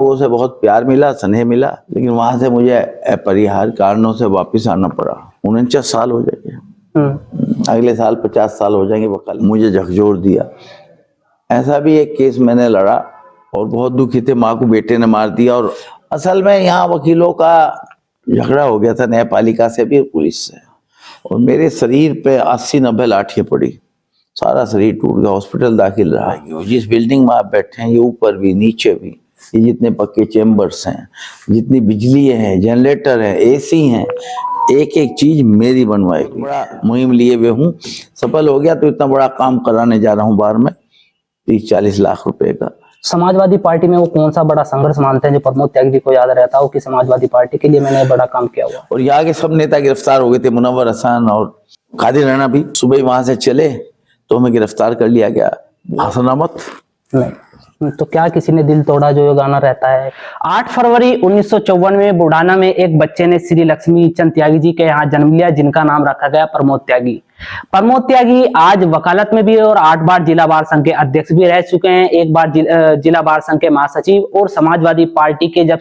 लोगों से बहुत प्यार मिला, स्नेह मिला, लेकिन वहां से मुझे अपरिहार्य कारणों से वापस आना पड़ा। 49 साल हो जाएंगे, अगले साल 50 साल हो जाएंगे। वकालत मुझे झकझोर दिया। ऐसा भी एक केस मैंने लड़ा और बहुत दुखी थे, माँ को बेटे ने मार दिया। और असल में यहाँ वकीलों का झगड़ा हो गया था, न्यायपालिका से भी पुलिस से, और मेरे शरीर पे 80-90 लाठियां पड़ी, सारा शरीर टूट गया, हॉस्पिटल दाखिल रहा। जिस बिल्डिंग में आप बैठे हैं, ये ऊपर भी नीचे भी, ये जितने पक्के चेम्बर्स हैं, जितनी बिजली है, जनरेटर है, एसी हैं, एक एक चीज मेरी बनवाई। बड़ा मुहिम लिए हुए हूँ, सफल हो गया तो इतना बड़ा काम कराने जा रहा हूँ बाहर में, 30-40 लाख रुपए का। समाजवादी पार्टी में वो कौन सा बड़ा संघर्ष मानते हैं जो प्रमोद त्यागी जी को याद रहता हो कि समाजवादी पार्टी के लिए मैंने बड़ा काम किया हुआ? और यहाँ के सब नेता गिरफ्तार हो गए थे, मुनव्वर हसन और कादिर राणा भी। सुबह वहां से चले तो हमें गिरफ्तार कर लिया गया। हंसना मत। नहीं तो क्या किसी ने दिल तोड़ा जो ये गाना रहता है? 8 फरवरी 1954 में बुढ़ाना में एक बच्चे ने श्री लक्ष्मी चंद त्यागी जी के यहाँ जन्म लिया, जिनका नाम रखा गया प्रमोद त्यागी। प्रमोद त्यागी आज वकालत में भी और 8 बार जिला बार संघ के अध्यक्ष भी रह चुके हैं, एक बार जिला बार संघ के महासचिव, और समाजवादी पार्टी के जब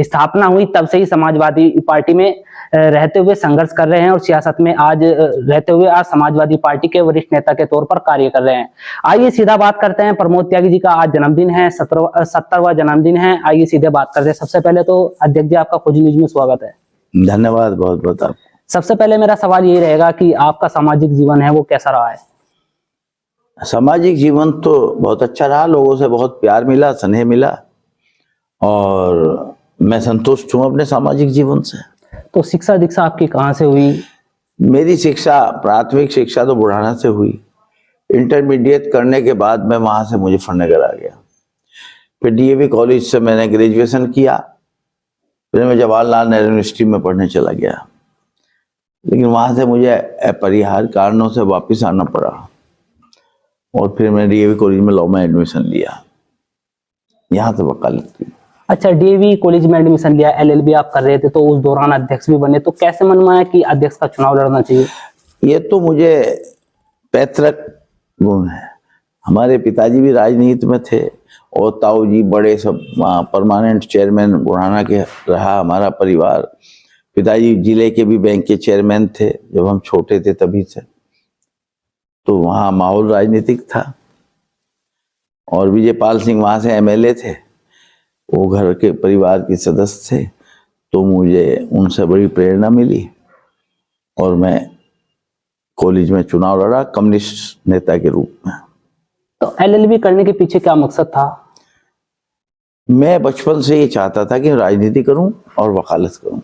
स्थापना हुई तब से ही समाजवादी पार्टी में रहते हुए संघर्ष कर रहे हैं और सियासत में आज रहते हुए आज समाजवादी पार्टी के वरिष्ठ नेता के तौर पर कार्य कर रहे हैं। आइए सीधा बात करते हैं। प्रमोद त्यागी जी का आज जन्मदिन है, 70वां जन्मदिन है। आइए सीधे बात करते हैं। सबसे पहले तो अध्यक्ष जी, आपका खोजी न्यूज में स्वागत है। धन्यवाद, बहुत बहुत। आप सबसे पहले मेरा सवाल यही रहेगा कि आपका सामाजिक जीवन है वो कैसा रहा है? सामाजिक जीवन तो बहुत अच्छा रहा, लोगों से बहुत प्यार मिला, स्नेह मिला, और मैं संतुष्ट हूँ अपने सामाजिक जीवन से। तो शिक्षा दीक्षा आपकी कहाँ से हुई? मेरी शिक्षा, प्राथमिक शिक्षा तो बुढ़ाना से हुई। इंटरमीडिएट करने के बाद मैं वहां से मुजफ्फरनगर आ गया। फिर डीएवी कॉलेज से मैंने ग्रेजुएशन किया। फिर मैं जवाहरलाल नेहरू यूनिवर्सिटी में पढ़ने चला गया, लेकिन वहां से मुझे अपरिहार्य कारणों से वापस आना पड़ा, और फिर मैंने डीएवी कॉलेज में लॉ में एडमिशन लिया, यहाँ से वकालत की। अच्छा, डीएवी कॉलेज में एडमिशन लिया, एलएलबी आप कर रहे थे, तो उस दौरान अध्यक्ष भी बने, तो कैसे मन में आया कि अध्यक्ष का चुनाव लड़ना चाहिए? ये तो मुझे पैतृक गुण है। हमारे पिताजी भी राजनीति में थे, और ताऊ जी बड़े सब परमानेंट चेयरमैन बुढ़ाना के रहा हमारा परिवार। पिताजी जिले के भी बैंक के चेयरमैन थे जब हम छोटे थे, तभी से तो वहाँ माहौल राजनीतिक था। और विजयपाल सिंह वहाँ से एमएलए थे, वो घर के परिवार के सदस्य थे, तो मुझे उनसे बड़ी प्रेरणा मिली और मैं कॉलेज में चुनाव लड़ा कम्युनिस्ट नेता के रूप में। तो एलएलबी करने के पीछे क्या मकसद था? मैं बचपन से ये चाहता था कि राजनीति करूं और वकालत करूं।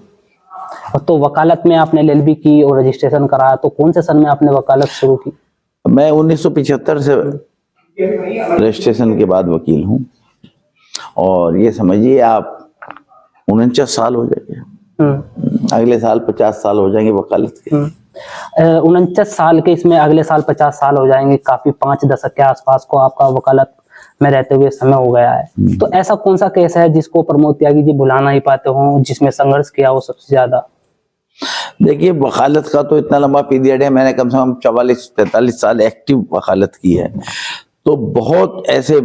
तो वकालत में आपने एलएलबी की और रजिस्ट्रेशन कराया, तो कौन से सन में आपने वकालत शुरू की? मैं 1975 से रजिस्ट्रेशन के बाद वकील हूं, और ये समझिए आप 49 साल हो जाएंगे, अगले साल 50 साल हो जाएंगे वकालत के। 49 साल के, इसमें अगले साल 50 साल हो जाएंगे। काफी 5 दशक के आसपास को आपका वकालत में रहते हुए समय हो गया है। तो ऐसा कौन सा केस है जिसको प्रमोद त्यागी जी भुला नहीं पाते हो, जिसमें संघर्ष किया हो सबसे ज्यादा? देखिए, वकालत का तो इतना लंबा पीरियड है, मैंने कम से कम 44-45 साल एक्टिव वकालत की है। तो बहुत ऐसे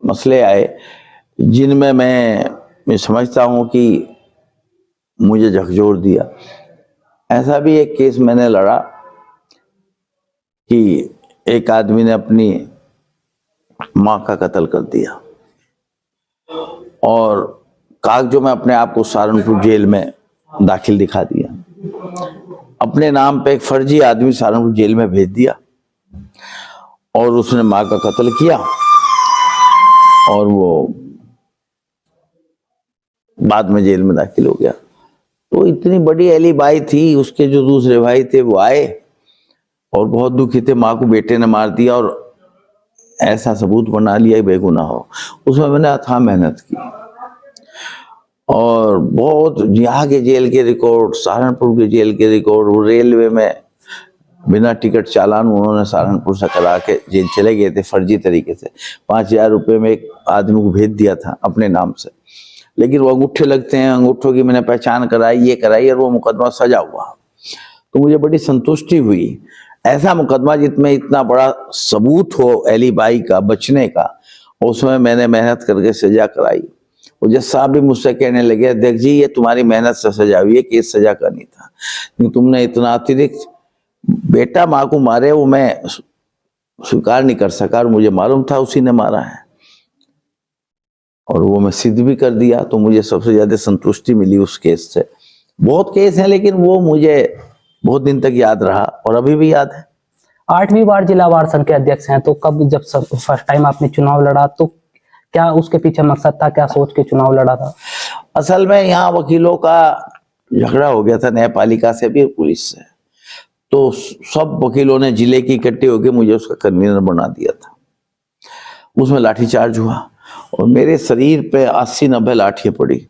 मसले आए जिनमें मैं समझता हूं कि मुझे झकझोर दिया। ऐसा भी एक केस मैंने लड़ा कि एक आदमी ने अपनी माँ का कत्ल कर दिया, और कागजों में अपने आप को सहारनपुर जेल में दाखिल दिखा दिया। अपने नाम पे एक फर्जी आदमी सहारनपुर जेल में भेज दिया, और उसने माँ का कत्ल किया, और वो बाद में जेल में दाखिल हो गया। तो इतनी बड़ी एलिबाई थी, उसके जो दूसरे भाई थे वो आए और बहुत दुखी थे, माँ को बेटे ने मार दिया और ऐसा सबूत बना लिया बेगुनाह हो। उसमें मैंने अथाह मेहनत की, और बहुत यहाँ के जेल के रिकॉर्ड, सहारनपुर के जेल के रिकॉर्ड, रेलवे में बिना टिकट चालान उन्होंने सहारनपुर से करा के जेल चले गए थे फर्जी तरीके से। 5000 रुपये में एक आदमी को भेज दिया था अपने नाम से, लेकिन वो अंगूठे लगते हैं, अंगूठों की मैंने पहचान कराई, ये कराई, और वो मुकदमा सजा हुआ। तो मुझे बड़ी संतुष्टि हुई। ऐसा मुकदमा जिसमें इतना बड़ा सबूत हो एलिबाई का, बचने का, उसमें मैंने मेहनत करके सजा कराई। और जज साहब भी मुझसे कहने लगे, देख जी ये तुम्हारी मेहनत से सजा हुई है, केस सजा का नहीं था, लेकिन तुमने इतना अतिरिक्त बेटा माँ को मारे वो मैं स्वीकार नहीं कर सका, और मुझे मालूम था उसी ने मारा है, और वो मैं सिद्ध भी कर दिया। तो मुझे सबसे ज्यादा संतुष्टि मिली उस केस से। बहुत केस हैं लेकिन वो मुझे बहुत दिन तक याद रहा और अभी भी याद है। 8वीं बार जिला बार संघ के अध्यक्ष हैं, तो कब जब फर्स्ट टाइम आपने चुनाव लड़ा तो क्या उसके पीछे मकसद था, क्या सोच के चुनाव लड़ा था? असल में यहाँ वकीलों का झगड़ा हो गया था न्यायपालिका से भी पुलिस से, तो सब वकीलों ने जिले की इकट्ठे होकर मुझे उसका कन्वीनर बना दिया था। उसमें लाठीचार्ज हुआ और मेरे शरीर पे 80-90 लाठियां पड़ी,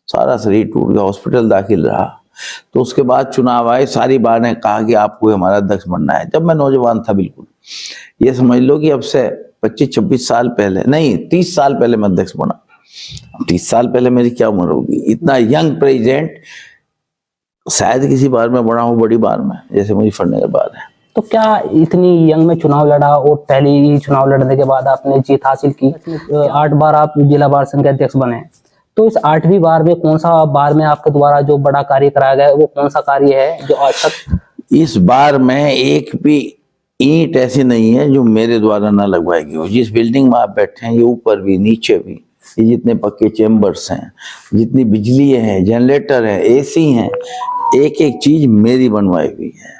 सारा शरीर टूट गया, हॉस्पिटल दाखिल रहा। तो उसके बाद चुनाव आए, सारी बार ने कहा कि आपको हमारा अध्यक्ष बनना है। जब मैं नौजवान था बिल्कुल, ये समझ लो कि अब से 25-26 साल पहले, नहीं 30 साल पहले मैं अध्यक्ष बना। 30 साल पहले मेरी क्या उम्र होगी? इतना यंग प्रेसिडेंट शायद किसी बार में बना हूँ, बड़ी बार में, जैसे मुझे फटने के बाद है। तो क्या इतनी यंग में चुनाव लड़ा और पहले ही चुनाव लड़ने के बाद आपने जीत हासिल की? 8 बार आप जिला बार संघ के अध्यक्ष बने, तो इस 8वीं बार में कौन सा बार में आपके द्वारा जो बड़ा कार्य कराया गया है, वो कौन सा कार्य है जो आज तक? इस बार में एक भी ईंट ऐसी नहीं है जो मेरे द्वारा ना लगवाई गई हो। जिस बिल्डिंग में आप बैठे हैं, ये ऊपर भी नीचे भी, ये जितने पक्के चेम्बर्स हैं, जितनी बिजली है, जनरेटर है, एसी हैं, एक एक चीज मेरी बनवाई हुई है,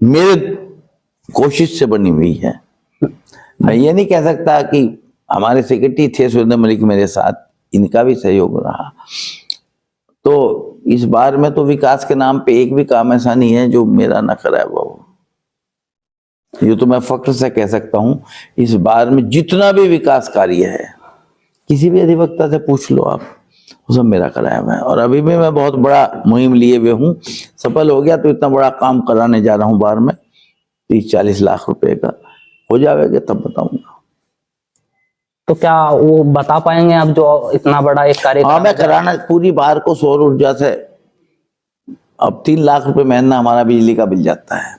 मेरे कोशिश से बनी हुई है। मैं ये नहीं कह सकता कि हमारे सेक्रेटरी थे सुरेंद्र मलिक मेरे साथ, इनका भी सहयोग रहा। तो इस बार में तो विकास के नाम पे एक भी काम ऐसा नहीं है जो मेरा ना कराया हुआ हो। ये तो मैं फख्र से कह सकता हूं, इस बार में जितना भी विकास कार्य है, किसी भी अधिवक्ता से पूछ लो आप, वो सब मेरा कराया हुआ है। और अभी भी मैं बहुत बड़ा मुहिम लिए हुए हूँ, सफल हो गया तो इतना बड़ा काम कराने जा रहा हूँ बार में, 30-40 लाख रुपए का हो जाएगा तब बताऊंगा। तो क्या वो बता पाएंगे आप जो इतना बड़ा एक कार्य? हाँ, मैं कराना पूरी बार को सौर ऊर्जा से। अब 3 लाख रुपए महीना हमारा बिजली का बिल जाता है,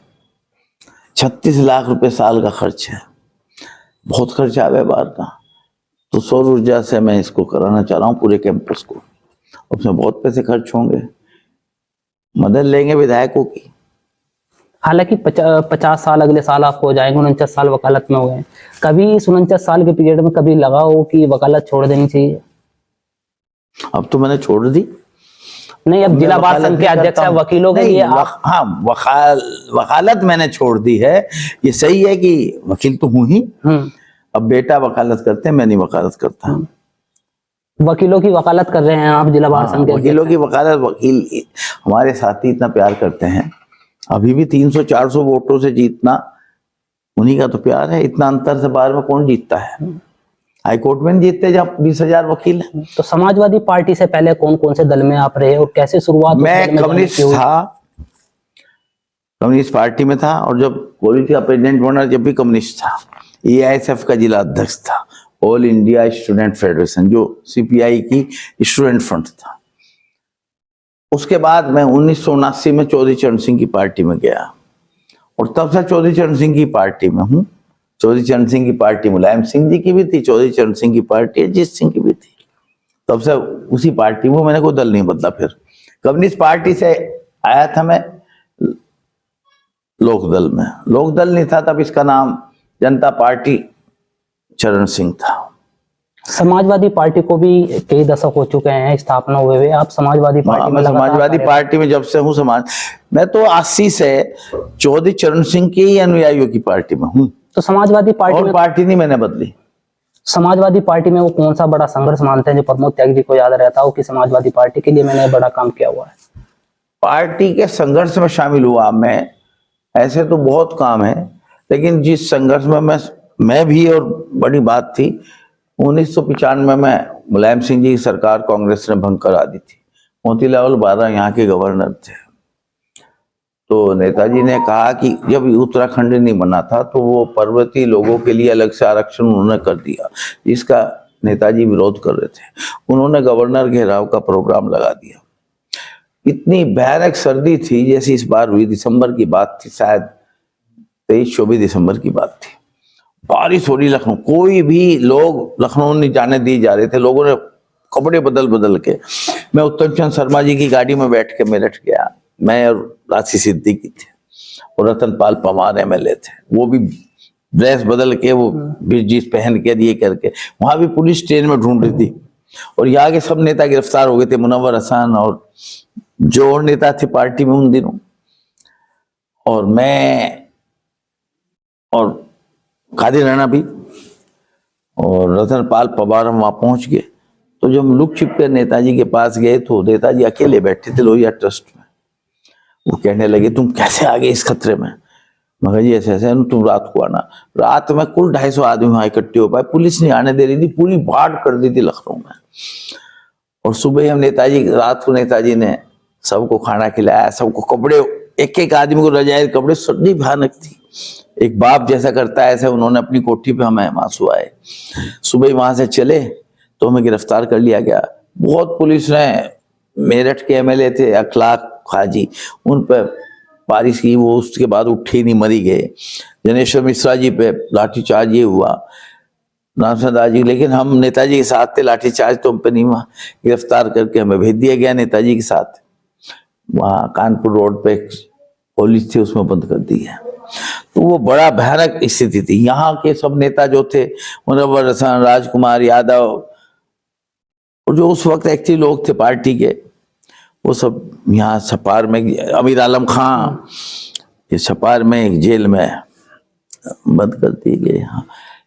36 लाख रुपए साल का खर्च है, बहुत खर्च आ गया बार का। तो सौर ऊर्जा से मैं इसको कराना चाह रहा हूँ पूरे कैंपस को। उसमें बहुत पैसे खर्च होंगे, मदद लेंगे विधायकों की। हालांकि 50 साल अगले साल आपको हो जाएंगे, 49 साल वकालत में हो गए, कभी इस 49 साल के पीरियड में कभी लगा हो कि वकालत छोड़ देनी चाहिए? अब तो मैंने छोड़ दी। नहीं, अब जिला बार संघ के अध्यक्ष है, वकीलों के लिए आप... हाँ, वकालत मैंने छोड़ दी है। ये सही है कि वकील तो हूं ही, अब बेटा वकालत करते हैं, मैं नहीं वकालत करता। वकीलों की वकालत कर रहे हैं आप जिला बार संघ के? वकीलों की वकालत, वकील हमारे साथी इतना प्यार करते हैं, अभी भी 300-400 वोटों से जीतना उन्हीं का तो प्यार है। इतना अंतर से बार में कौन जीतता है? हाई कोर्ट में जीतते जब 20,000 वकील हैं। तो समाजवादी पार्टी से पहले कौन कौन से दल में आप रहे और कैसे शुरुआत? मैं कम्युनिस्ट था, कम्युनिस्ट पार्टी में था, और जब कोविड का प्रेसिडेंट बना जब भी कम्युनिस्ट था। AISF का जिला अध्यक्ष था, ऑल इंडिया स्टूडेंट फेडरेशन, जो CPI की स्टूडेंट फ्रंट था। उसके बाद मैं 1979 में चौधरी चरण सिंह की पार्टी में गया, और तब से चौधरी चरण सिंह की पार्टी में हूँ। चौधरी चरण सिंह की पार्टी मुलायम सिंह जी की भी थी, चौधरी चरण सिंह की पार्टी अजीत सिंह की भी थी, तब से उसी पार्टी में, मैंने कोई दल नहीं बदला। फिर कम्युनिस्ट पार्टी से आया था मैं लोकदल में, लोकदल नहीं था तब, इसका नाम जनता पार्टी चरण सिंह था। समाजवादी पार्टी को भी कई दशक हो चुके हैं स्थापना हुए, आप समाजवादी पार्टी में? समाजवादी पार्टी में जब से हूँ, मैं तो 80 से चौधरी चरण सिंह के ही अनुयायियों की पार्टी में हूँ। तो समाजवादी पार्टी और पार्टी नहीं मैंने बदली। समाजवादी पार्टी में वो कौन सा बड़ा संघर्ष मानते हैं जो प्रमोद त्यागी जी को याद रहता हो कि समाजवादी पार्टी के लिए मैंने बड़ा काम किया हुआ है? पार्टी के संघर्ष में शामिल हुआ मैं, ऐसे तो बहुत काम है, लेकिन जिस संघर्ष में मैं भी, और बड़ी बात थी 1995 में मुलायम सिंह जी की सरकार कांग्रेस ने भंग करा दी थी। मोतीलाल वोरा यहाँ के गवर्नर थे, तो नेताजी ने कहा कि जब उत्तराखंड नहीं बना था तो वो पर्वतीय लोगों के लिए अलग से आरक्षण उन्होंने कर दिया, जिसका नेताजी विरोध कर रहे थे। उन्होंने गवर्नर घेराव का प्रोग्राम लगा दिया। इतनी भयानक सर्दी थी जैसी इस बार हुई, दिसंबर की बात थी, शायद 23-24 दिसंबर की बात थी। बारिश हो रही लखनऊ, कोई भी लोग लखनऊ नहीं जाने दिए जा रहे थे, लोगों ने कपड़े बदल बदल के। मैं उत्तम चंद शर्मा जी की गाड़ी में बैठ के मेरठ गया, मैं और राशि सिद्दीकी थे और रतन पाल पवार एमएलए थे, वो भी ड्रेस बदल के, वो जींस पहन के ये करके, वहां भी पुलिस ट्रेन में ढूंढ रही थी और यहाँ के सब नेता गिरफ्तार हो गए थे, मुनव्वर हसन और जो और नेता थे पार्टी में उन दिनों। और मैं और कादिर राणा भी और रतन पाल पवार हम वहां पहुंच गए। तो जब हम लुक छिप कर नेताजी के पास गए तो नेताजी अकेले बैठे थे लोहिया ट्रस्ट में। वो कहने लगे तुम कैसे आ गए इस खतरे में? मगर जी ऐसे ऐसे, तुम रात को आना। रात में कुल 250 आदमी वहां इकट्ठे हो पाए, पुलिस नहीं आने दे रही थी, पूरी बाढ़ कर दी थी लखनऊ में। और सुबह हम नेताजी, रात को नेताजी ने सबको खाना खिलाया, सबको कपड़े, एक एक आदमी को रजाई कपड़े, सर्दी भयानक थी। एक बाप जैसा करता है ऐसे उन्होंने अपनी कोठी पे हमें मांसू आए। सुबह वहां से चले तो हमें गिरफ्तार कर लिया गया। बहुत पुलिस ने, मेरठ के एमएलए थे अखलाक खाजी, उन पर बारिश की, वो उसके बाद उठे नहीं, मरी गए। जनेश्वर मिश्रा जी पे लाठीचार्ज ये हुआ, रामचंद्र जी, लेकिन हम नेताजी के साथ थे, लाठीचार्ज तो हम पे नहीं हुआ। गिरफ्तार करके हमें भेज दिया गया नेताजी के साथ। वहाँ कानपुर रोड पे पुलिस थी, उसमें बंद कर दी है। तो वो बड़ा भयानक स्थिति थी। यहाँ के सब नेता जो थे, मुनव्वर हसन, राजकुमार यादव, और जो उस वक्त एक्टिव लोग थे पार्टी के, वो सब यहाँ छपार में, अमीर आलम खां, ये छपार में एक जेल में बंद कर दिए गए। यहाँ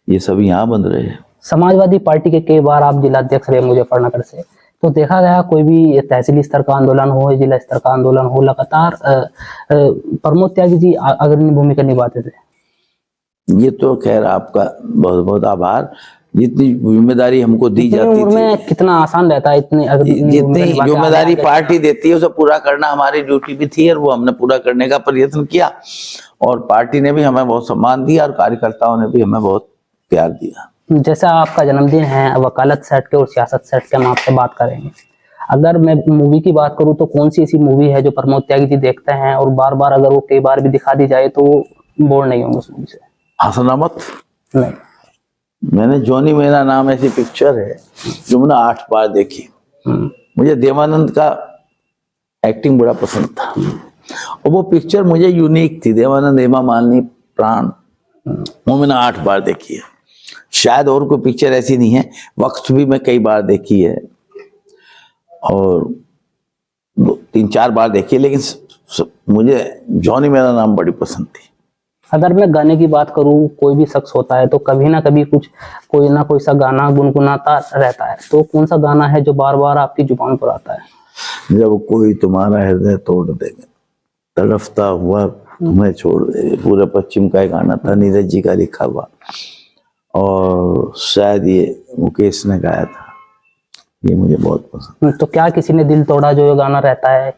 ये सब यहाँ बंद रहे। समाजवादी पार्टी के कई बार आप जिलाध्यक्ष रहे मुजफ्फरनगर से, तो देखा गया कोई भी तहसीली स्तर का आंदोलन हो, जिला स्तर का आंदोलन हो, लगातार प्रमोद त्यागी जी अग्रणी भूमिका निभाते थे। ये तो खैर आपका बहुत बहुत आभार। जितनी जिम्मेदारी हमको दी जाती थी, में कितना आसान रहता है, जितनी जिम्मेदारी पार्टी देती है उसे पूरा करना हमारी ड्यूटी भी थी और वो हमने पूरा करने का प्रयत्न किया। और पार्टी ने भी हमें बहुत सम्मान दिया और कार्यकर्ताओं ने भी हमें बहुत प्यार दिया। जैसा आपका जन्मदिन है, वकालत सेट के और सियासत सेट के, हम आपसे बात करेंगे। अगर मैं मूवी की बात करूं तो कौन सी ऐसी मूवी है जो प्रमोद त्यागी जी देखते हैं और बार बार अगर वो कई बार भी दिखा दी जाए तो बोर नहीं होंगे उस मूवी से? हसनामत नहीं, मैंने जॉनी मेरा नाम ऐसी पिक्चर है जो मैंने 8 बार देखी। मुझे देवानंद का एक्टिंग बड़ा पसंद था और वो पिक्चर मुझे यूनिक थी। देवानंद, हेमा मालिनी, प्राण, वो मैंने 8 बार देखी है। शायद और कोई पिक्चर ऐसी नहीं है। वक्त भी मैं कई बार देखी है और 3-4 बार देखी है, लेकिन मुझे जॉनी मेरा नाम बड़ी पसंद थी। अगर मैं गाने की बात करूं, कोई भी शख्स होता है तो कभी ना कभी कोई ना कोई सा गाना गुनगुनाता रहता है, तो कौन सा गाना है जो बार बार आपकी जुबान पर आता है? जब कोई तुम्हारा हृदय तोड़ देगा, तड़फता हुआ तुम्हें छोड़ दे, पूरे पश्चिम का एक गाना था, नीरज जी का लिखा हुआ, और शायद ये मुकेश ने गाया था। ये मुझे बहुत पसंद। तो क्या किसी ने दिल तोड़ा जो ये गाना रहता है?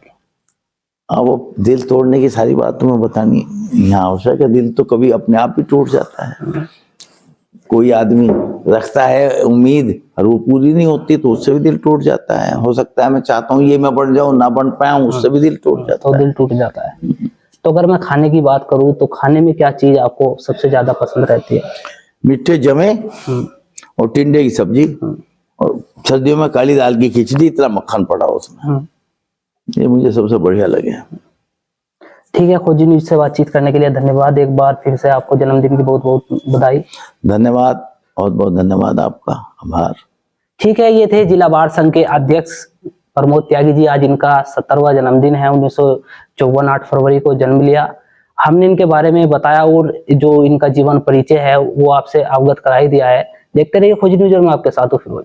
हाँ, वो दिल तोड़ने की सारी बात तुम्हें बतानी यहाँ आवश्यक है। दिल तो कभी अपने आप ही टूट जाता है। कोई आदमी रखता है उम्मीद और वो पूरी नहीं होती तो उससे भी दिल टूट जाता है। हो सकता है मैं चाहता हूँ ये मैं बन जाऊं, ना बन पाया हूँ, उससे भी दिल टूट जाता है। तो दिल टूट जाता है। तो अगर मैं खाने की बात करूँ तो खाने में क्या चीज आपको सबसे ज्यादा पसंद रहती है? मीठे जमे और टिंडे की सब्जी, और सर्दियों में काली दाल की खिचड़ी, इतना मक्खन पड़ा उसमें, ये मुझे सबसे बढ़िया लगे। ठीक है, खोजी न्यूज से बातचीत करने के लिए धन्यवाद। एक बार फिर से आपको जन्मदिन की बहुत बहुत बधाई। धन्यवाद, बहुत बहुत धन्यवाद आपका, आभार। ठीक है, ये थे जिला बार संघ के अध्यक्ष प्रमोद त्यागी जी। आज इनका 70वां जन्मदिन है। 1954 8 फरवरी को जन्म लिया। हमने इनके बारे में बताया और जो इनका जीवन परिचय है वो आपसे अवगत करा ही दिया है। देखते रहिए खोजी न्यूज, मैं आपके साथ हूँ फिरोज।